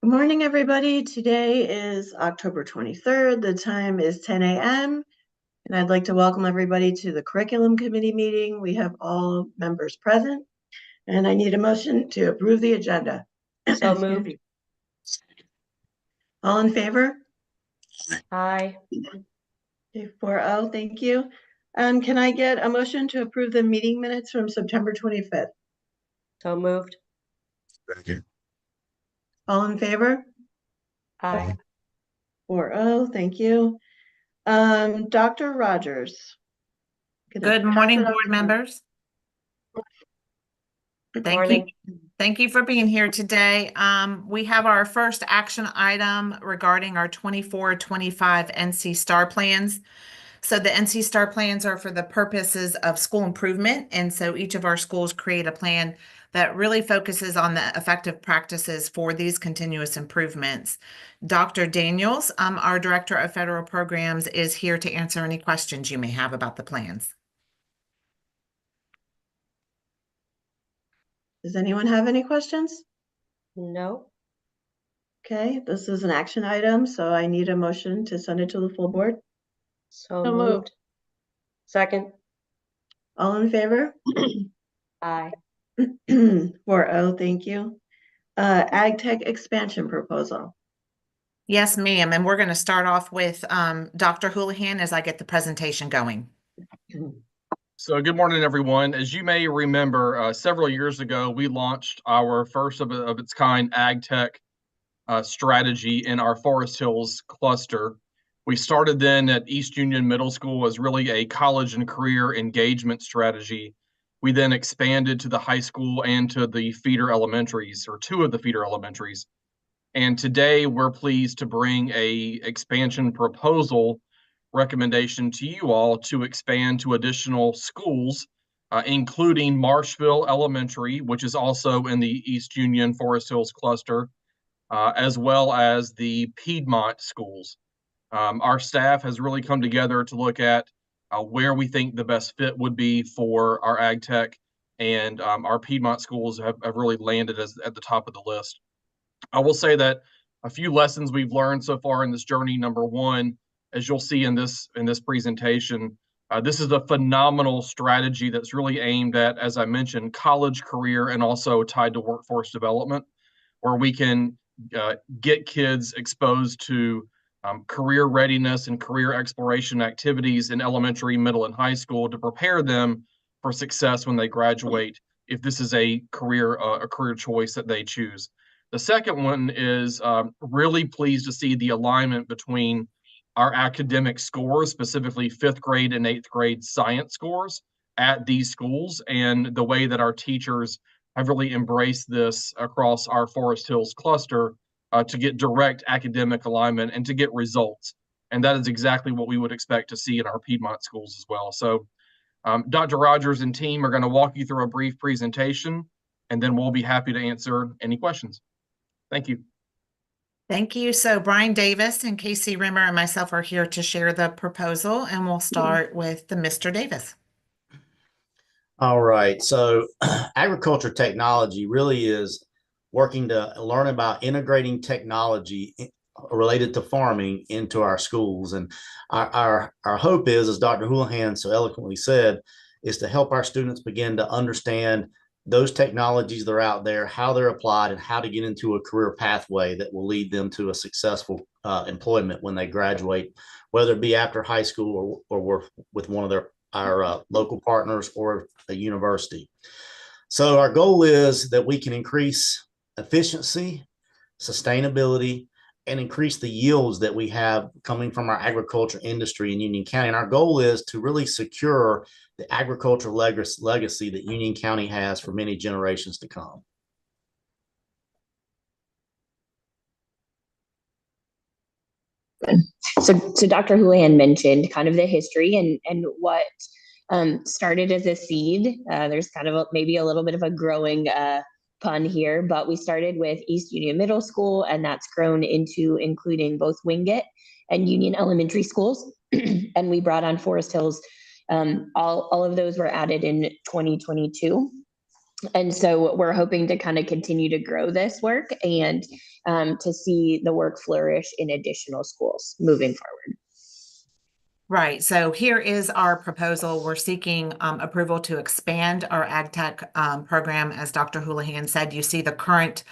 Good morning, everybody. Today is October 23rd. The time is 10 a.m. And I'd like to welcome everybody to the Curriculum Committee meeting. We have all members present, and I need a motion to approve the agenda. So moved. All in favor? Aye. Okay, 4-0, thank you. Can I get a motion to approve the meeting minutes from September 25th? So moved. Thank you. All in favor? Aye. 4-0, thank you. Dr. Rogers. Good morning, board members. Good Thank morning. you. Thank you for being here today. We have our first action item regarding our 24-25 NC STAR plans. So the NC STAR plans are for the purposes of school improvement. And so each of our schools create a plan that really focuses on the effective practices for these continuous improvements. Dr. Daniels, our Director of Federal Programs, is here to answer any questions you may have about the plans. Does anyone have any questions? No. Okay, this is an action item, so I need a motion to send it to the full board. So moved. Second. All in favor? Aye. 4-0, thank you. Ag Tech expansion proposal. Yes, ma'am. And we're going to start off with Dr. Houlihan as I get the presentation going. So good morning, everyone. As you may remember, several years ago, we launched our first of its kind ag tech strategy in our Forest Hills cluster. We started then at East Union Middle School as really a college and career engagement strategy. We then expanded to the high school and to the feeder elementaries, or two of the feeder elementaries. And today we're pleased to bring a expansion proposal recommendation to you all to expand to additional schools, including Marshville Elementary, which is also in the East Union Forest Hills cluster, as well as the Piedmont schools. Our staff has really come together to look at where we think the best fit would be for our ag tech, and our Piedmont schools have really landed at the top of the list. I will say that a few lessons we've learned so far in this journey. Number one, as you'll see in this presentation, this is a phenomenal strategy that's really aimed at, as I mentioned, college, career, and also tied to workforce development, where we can get kids exposed to career readiness and career exploration activities in elementary, middle, and high school to prepare them for success when they graduate, if this is a career choice that they choose. The second one is really pleased to see the alignment between our academic scores, specifically 5th grade and 8th grade science scores at these schools, and the way that our teachers have really embraced this across our Forest Hills cluster to get direct academic alignment and to get results. And that is exactly what we would expect to see in our Piedmont schools as well. So Dr. Rogers and team are going to walk you through a brief presentation, and then we'll be happy to answer any questions. Thank you. Thank you. So Brian Davis and Casey Rimmer and myself are here to share the proposal, and we'll start with the Mr. Davis. All right. So agriculture technology really is working to learn about integrating technology related to farming into our schools. And our hope is, as Dr. Houlihan so eloquently said, is to help our students begin to understand those technologies that are out there, how they're applied, and how to get into a career pathway that will lead them to a successful employment when they graduate, whether it be after high school or with one of our local partners or a university. So our goal is that we can increase efficiency, sustainability, and increase the yields that we have coming from our agriculture industry in Union County. And our goal is to really secure the agricultural legacy that Union County has for many generations to come. So Dr. Houlihan mentioned kind of the history and what started as a seed. There's kind of maybe a little bit of a growing pun here, but we started with East Union Middle School, and that's grown into including both Wingate and Union Elementary schools. And we brought on Forest Hills. All of those were added in 2022. And so we're hoping to kind of continue to grow this work and to see the work flourish in additional schools moving forward. Right. So here is our proposal. We're seeking approval to expand our ag tech program. As Dr. Houlihan said, you see the current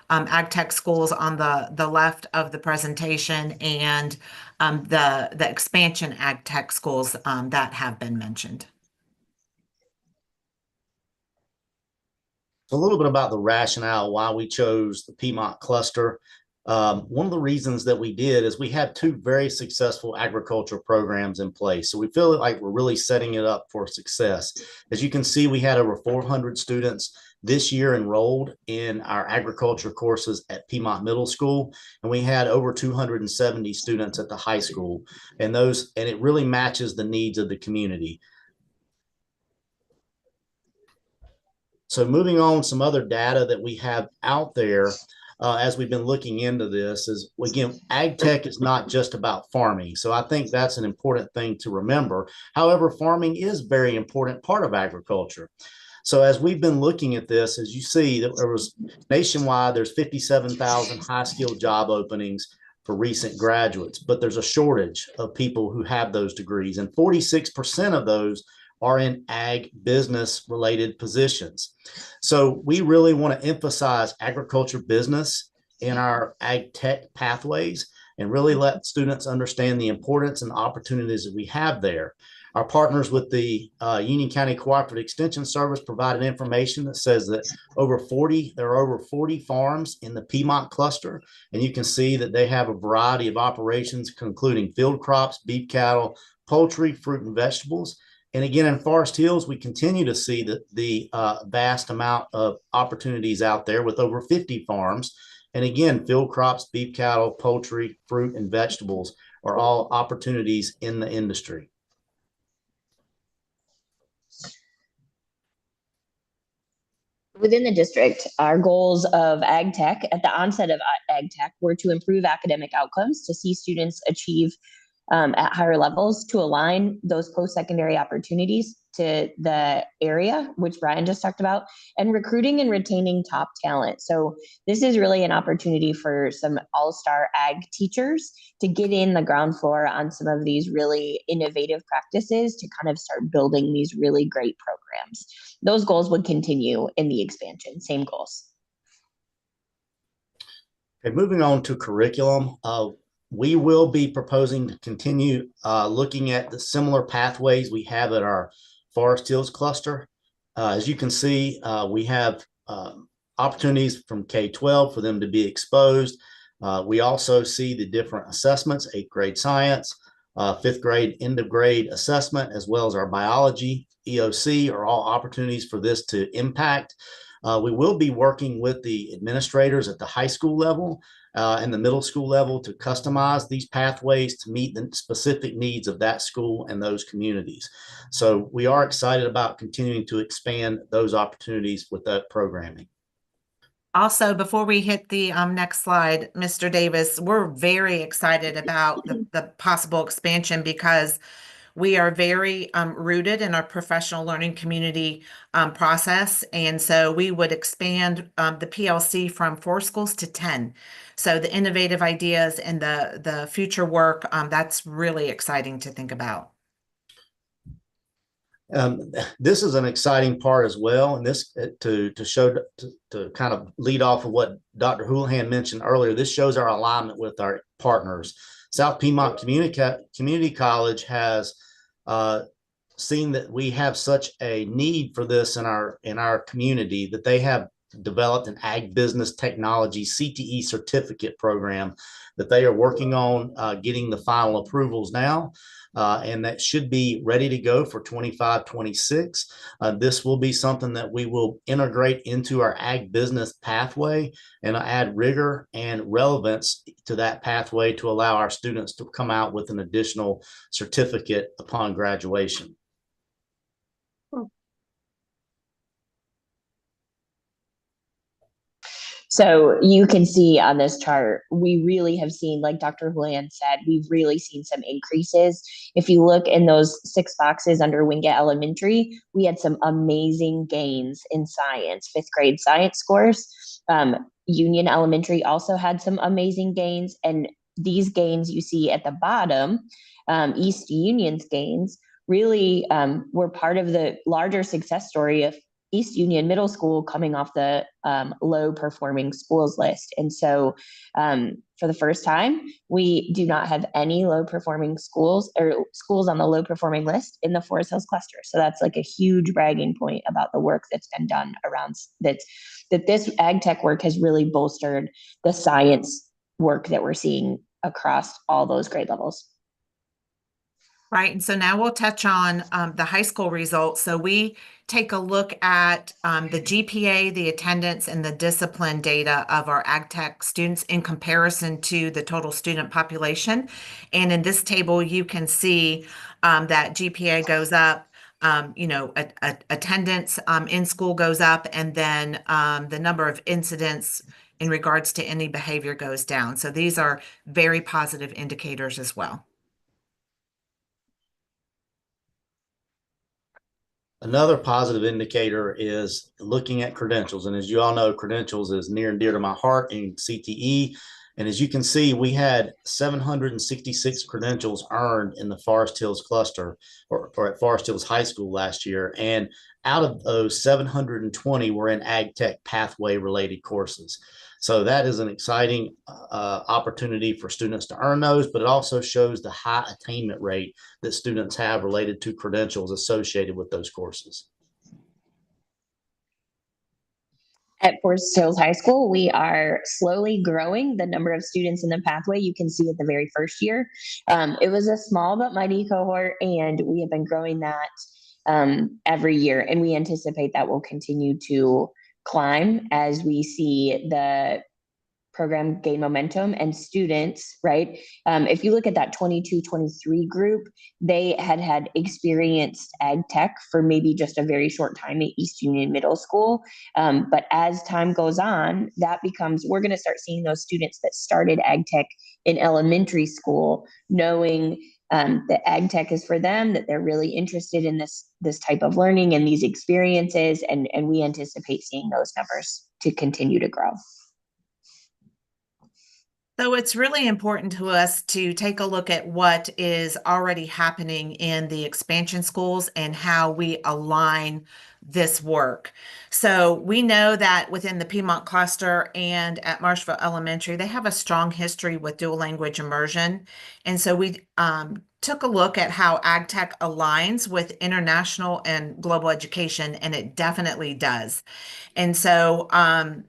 ag tech schools on the left of the presentation and the expansion ag tech schools that have been mentioned. A little bit about the rationale why we chose the Piedmont cluster. One of the reasons that we did is we have two very successful agriculture programs in place. So we feel like we're really setting it up for success. As you can see, we had over 400 students this year enrolled in our agriculture courses at Piedmont Middle School, and we had over 270 students at the high school. And it really matches the needs of the community. So moving on, some other data that we have out there as we've been looking into this is, again, ag tech is not just about farming. So I think that's an important thing to remember. However, farming is a very important part of agriculture. So as we've been looking at this, as you see, that there was nationwide, there's 57,000 high-skilled job openings for recent graduates, but there's a shortage of people who have those degrees, and 46% of those are in ag business related positions. So we really want to emphasize agriculture business in our ag tech pathways and really let students understand the importance and opportunities that we have there. Our partners with the Union County Cooperative Extension Service provided information that says that there are over 40 farms in the Piedmont cluster, and you can see that they have a variety of operations, including field crops, beef cattle, poultry, fruit and vegetables. And again, in Forest Hills, we continue to see the vast amount of opportunities out there with over 50 farms. And again, field crops, beef cattle, poultry, fruit, and vegetables are all opportunities in the industry. Within the district, our goals of ag tech at the onset of ag tech were to improve academic outcomes, to see students achieve at higher levels, to align those post-secondary opportunities to the area, which Brian just talked about, and recruiting and retaining top talent. So this is really an opportunity for some all-star ag teachers to get in the ground floor on some of these really innovative practices to kind of start building these really great programs. Those goals would continue in the expansion, same goals. Okay, moving on to curriculum. We will be proposing to continue looking at the similar pathways we have at our Forest Hills cluster. As you can see, we have opportunities from K-12 for them to be exposed. We also see the different assessments, 8th grade science, 5th grade end of grade assessment, as well as our biology, EOC, are all opportunities for this to impact. We will be working with the administrators at the high school level and the middle school level to customize these pathways to meet the specific needs of that school and those communities. So we are excited about continuing to expand those opportunities with that programming. Also, before we hit the next slide, Mr. Davis, we're very excited about the possible expansion because we are very rooted in our professional learning community process. And so we would expand the PLC from 4 schools to 10. So the innovative ideas and the future work, that's really exciting to think about. This is an exciting part as well. And this to kind of lead off of what Dr. Houlihan mentioned earlier, this shows our alignment with our partners. South Piedmont Community College has seen that we have such a need for this in our community that they have developed an Ag Business Technology CTE certificate program that they are working on getting the final approvals now. And that should be ready to go for 25-26. This will be something that we will integrate into our ag business pathway and add rigor and relevance to that pathway to allow our students to come out with an additional certificate upon graduation. So you can see on this chart, we really have seen, like Dr. Hulan said, we've really seen some increases. If you look in those 6 boxes under Wingate Elementary, we had some amazing gains in science, 5th grade science scores. Union Elementary also had some amazing gains. And these gains you see at the bottom, East Union's gains, really were part of the larger success story of East Union Middle School coming off the low performing schools list. And so for the first time, we do not have any low performing schools or schools on the low performing list in the Forest Hills cluster. So that's like a huge bragging point about the work that's been done around that this ag tech work has really bolstered the science work that we're seeing across all those grade levels. Right. And so now we'll touch on the high school results. So we take a look at the GPA, the attendance, and the discipline data of our ag tech students in comparison to the total student population. And in this table, you can see that GPA goes up, attendance in school goes up, and then the number of incidents in regards to any behavior goes down. So these are very positive indicators as well. Another positive indicator is looking at credentials. And as you all know, credentials is near and dear to my heart in CTE. And as you can see, we had 766 credentials earned in the Forest Hills cluster or at Forest Hills High School last year. And out of those, 720 were in ag tech pathway related courses. So that is an exciting opportunity for students to earn those, but it also shows the high attainment rate that students have related to credentials associated with those courses. At Forest Hills High School, we are slowly growing the number of students in the pathway. You can see at the very first year. It was a small but mighty cohort, and we have been growing that every year, and we anticipate that will continue to climb as we see the program gain momentum and students, right? If you look at that 22-23 group, they had experienced ag tech for maybe just a very short time at East Union Middle School. But as time goes on, that becomes, we're going to start seeing those students that started ag tech in elementary school, knowing that ag tech is for them, that they're really interested in this type of learning and these experiences. And we anticipate seeing those numbers to continue to grow. So it's really important to us to take a look at what is already happening in the expansion schools and how we align this work. So we know that within the Piedmont cluster and at Marshville Elementary, they have a strong history with dual language immersion. And so we took a look at how ag tech aligns with international and global education, and it definitely does. And so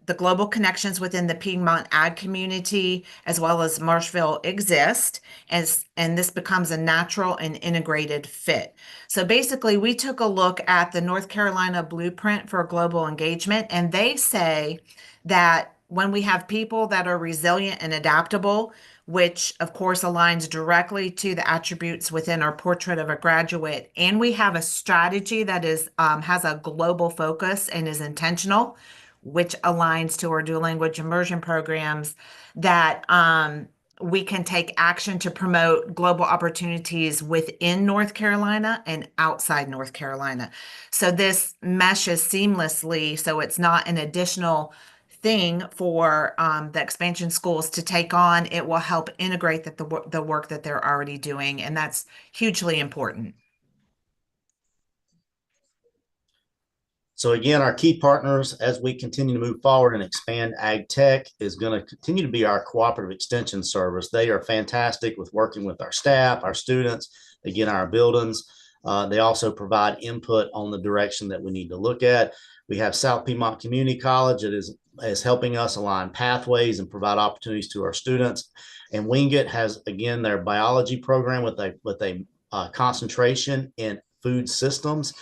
the global connections within the Piedmont ag community, as well as Marshville, exist, and this becomes a natural and integrated fit. So basically, we took a look at the North Carolina Blueprint for Global Engagement, and they say that when we have people that are resilient and adaptable, which of course aligns directly to the attributes within our portrait of a graduate, and we have a strategy that is has a global focus and is intentional, which aligns to our dual language immersion programs, that we can take action to promote global opportunities within North Carolina and outside North Carolina. So this meshes seamlessly, so it's not an additional thing for the expansion schools to take on. It will help integrate the work that they're already doing, and that's hugely important. So again, our key partners as we continue to move forward and expand ag tech is going to continue to be our cooperative extension service. They are fantastic with working with our staff, our students, again, our buildings. They also provide input on the direction that we need to look at. We have South Piedmont Community College that is helping us align pathways and provide opportunities to our students. And Wingate has, again, their biology program with a concentration in food systems.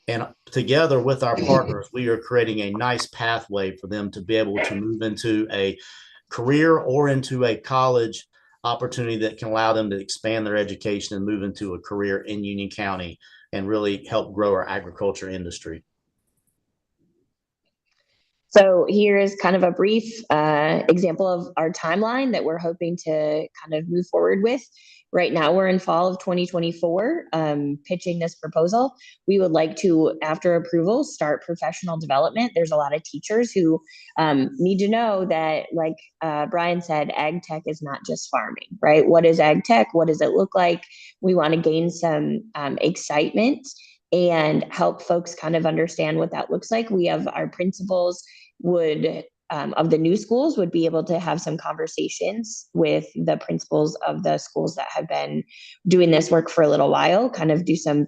And together with our partners, we are creating a nice pathway for them to be able to move into a career or into a college opportunity that can allow them to expand their education and move into a career in Union County and really help grow our agriculture industry. So here is kind of a brief example of our timeline that we're hoping to kind of move forward with. Right now, we're in fall of 2024, pitching this proposal. We would like to, after approval, start professional development. There's a lot of teachers who need to know that, like Brian said, ag tech is not just farming, right? What is ag tech? What does it look like? We want to gain some excitement and help folks kind of understand what that looks like. We have our principals would of the new schools would be able to have some conversations with the principals of the schools that have been doing this work for a little while, kind of do some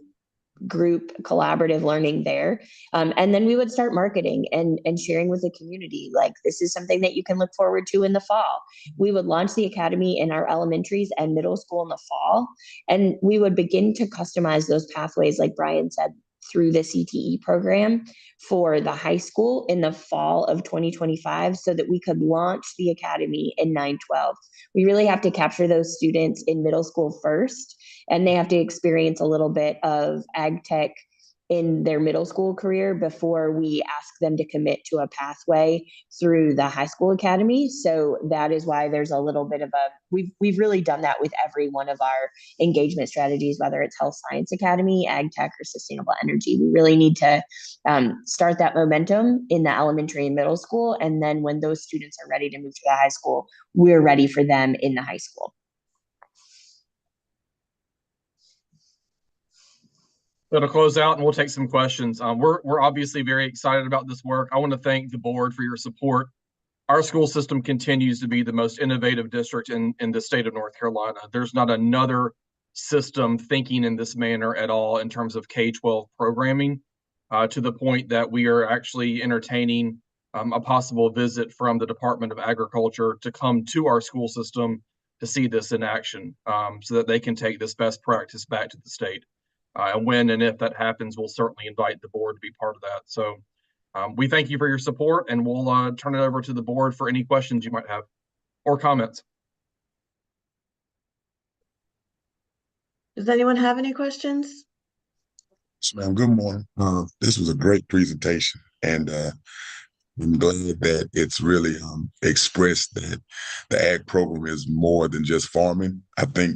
group collaborative learning there. And then we would start marketing and sharing with the community, like, this is something that you can look forward to in the fall. We would launch the academy in our elementaries and middle school in the fall. And we would begin to customize those pathways, like Brian said, through the CTE program for the high school in the fall of 2025 so that we could launch the academy in 9-12. We really have to capture those students in middle school first, and they have to experience a little bit of ag tech in their middle school career before we ask them to commit to a pathway through the high school academy. So that is why there's a little bit of we've really done that with every one of our engagement strategies, whether it's Health Science Academy, ag tech, or sustainable energy. We really need to start that momentum in the elementary and middle school. And then when those students are ready to move to the high school, we're ready for them in the high school. So to close out, and we'll take some questions. We're obviously very excited about this work. I want to thank the board for your support. Our school system continues to be the most innovative district in the state of North Carolina. There's not another system thinking in this manner at all in terms of K-12 programming, to the point that we are actually entertaining a possible visit from the Department of Agriculture to come to our school system to see this in action, so that they can take this best practice back to the state. And when and if that happens, we'll certainly invite the board to be part of that. So we thank you for your support, and we'll turn it over to the board for any questions you might have or comments. Does anyone have any questions? Yes, ma'am. Good morning. This was a great presentation, and I'm glad that it's really expressed that the ag program is more than just farming. I think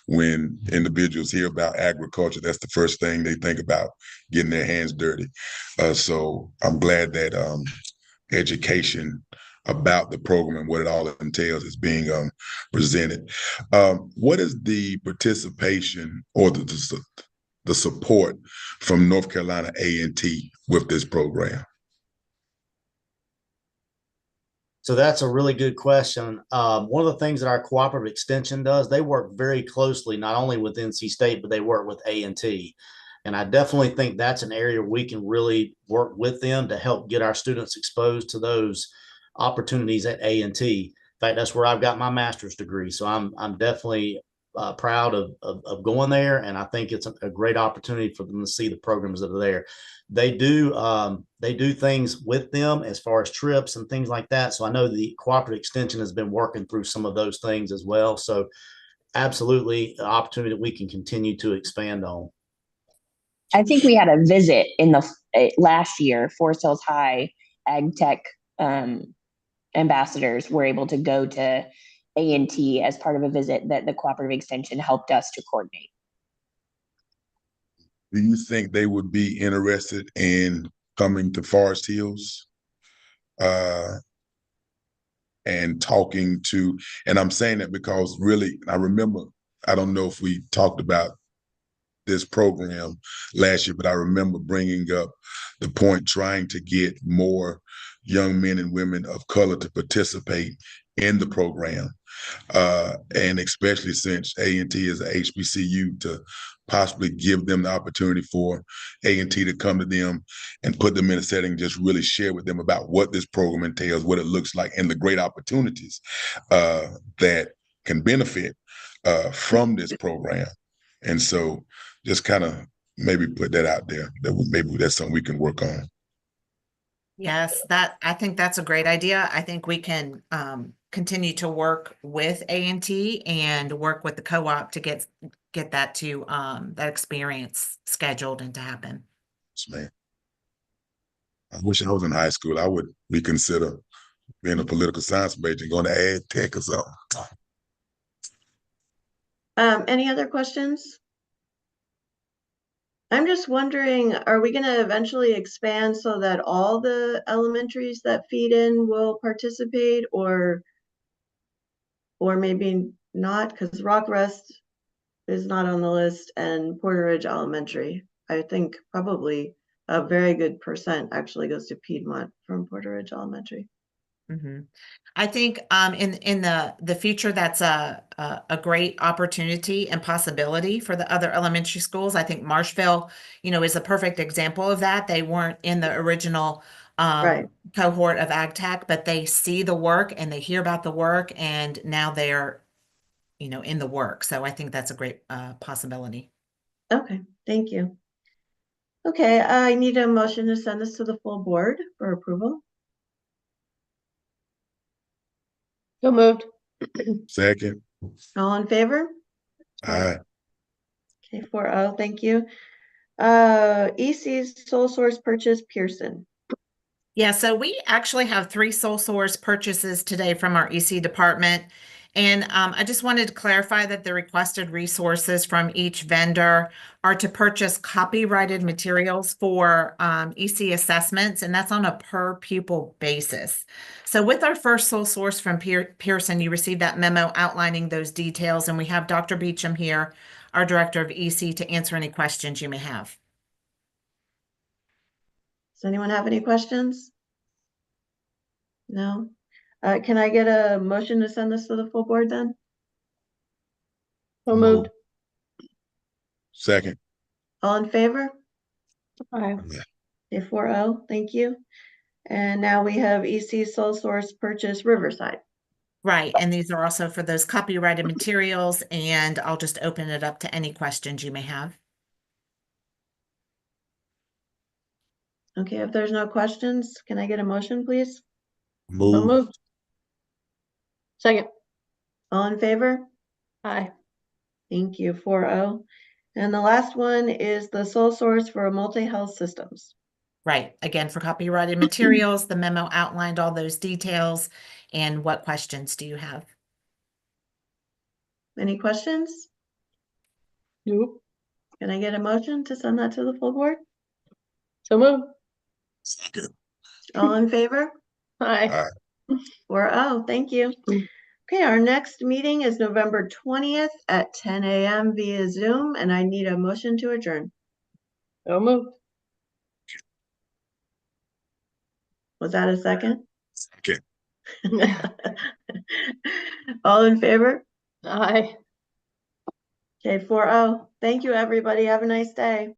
when individuals hear about agriculture, that's the first thing they think about, getting their hands dirty. So I'm glad that education about the program and what it all entails is being presented. What is the participation or the support from North Carolina A&T with this program? So that's a really good question. One of the things that our cooperative extension does, they work very closely, not only with NC State, but they work with A&T. And I definitely think that's an area we can really work with them to help get our students exposed to those opportunities at A&T. In fact, that's where I've got my master's degree. So I'm definitely proud of going there. And I think it's a great opportunity for them to see the programs that are there. They do things with them as far as trips and things like that. So I know the cooperative extension has been working through some of those things as well. So absolutely an opportunity that we can continue to expand on. I think we had a visit in the last year. Forest Hills High ag tech ambassadors were able to go to A&T as part of a visit that the cooperative extension helped us to coordinate. Do you think they would be interested in coming to Forest Hills and talking to, and I'm saying that because really, I remember, I don't know if we talked about this program last year, but I remember bringing up the point, trying to get more young men and women of color to participate in the program. And especially since A&T is a HBCU, to possibly give them the opportunity for A&T to come to them and put them in a setting, just really share with them about what this program entails, what it looks like, and the great opportunities that can benefit from this program. And so just kind of maybe put that out there, that maybe that's something we can work on. Yes, I think that's a great idea. I think we can continue to work with A&T and work with the co-op to get that to that experience scheduled and to happen. Yes, ma'am. I wish I was in high school. I would reconsider being a political science major and going to ag tech or something. Any other questions? I'm just wondering, are we gonna eventually expand so that all the elementaries that feed in will participate, or maybe not, because Rock Rest is not on the list, and Porter Ridge Elementary, I think probably a very good percent actually goes to Piedmont from Porter Ridge Elementary. I think in the future, that's a great opportunity and possibility for the other elementary schools. I think Marshville, is a perfect example of that. They weren't in the original Right. cohort of Ag Tech, but they see the work and they hear about the work, and now they're, in the work. So I think that's a great possibility. Okay, thank you. Okay, I need a motion to send this to the full board for approval. So moved. Second, All in favor? aye. Okay, 4-0, thank you. EC's sole source purchase Pearson. Yeah, so we actually have 3 sole source purchases today from our EC department. And I just wanted to clarify that the requested resources from each vendor are to purchase copyrighted materials for EC assessments, and that's on a per pupil basis. So with our first sole source from Pearson, you received that memo outlining those details, and we have Dr. Beecham here, our director of EC, to answer any questions you may have. Does anyone have any questions? No? Can I get a motion to send this to the full board then? So moved. Second, All in favor? Aye. Okay, 4-0, thank you. And now we have EC sole source purchase Riverside. Right, and these are also for those copyrighted materials, and I'll just open it up to any questions you may have. Okay, if there's no questions, can I get a motion, please? So move, moved. Second. All in favor? Aye. Thank you, 4-0. And the last one is the sole source for multi-health systems. Right, again, for copyrighted materials, the memo outlined all those details. And what questions do you have? Any questions? Nope. Can I get a motion to send that to the full board? So moved. second, All in favor? Aye. aye. 4-0, thank you. Okay, our next meeting is November 20th at 10 a.m. via Zoom, and I need a motion to adjourn. So moved. Was that a second? Second. All in favor? Aye. Okay, 4-0. Thank you, everybody. Have a nice day.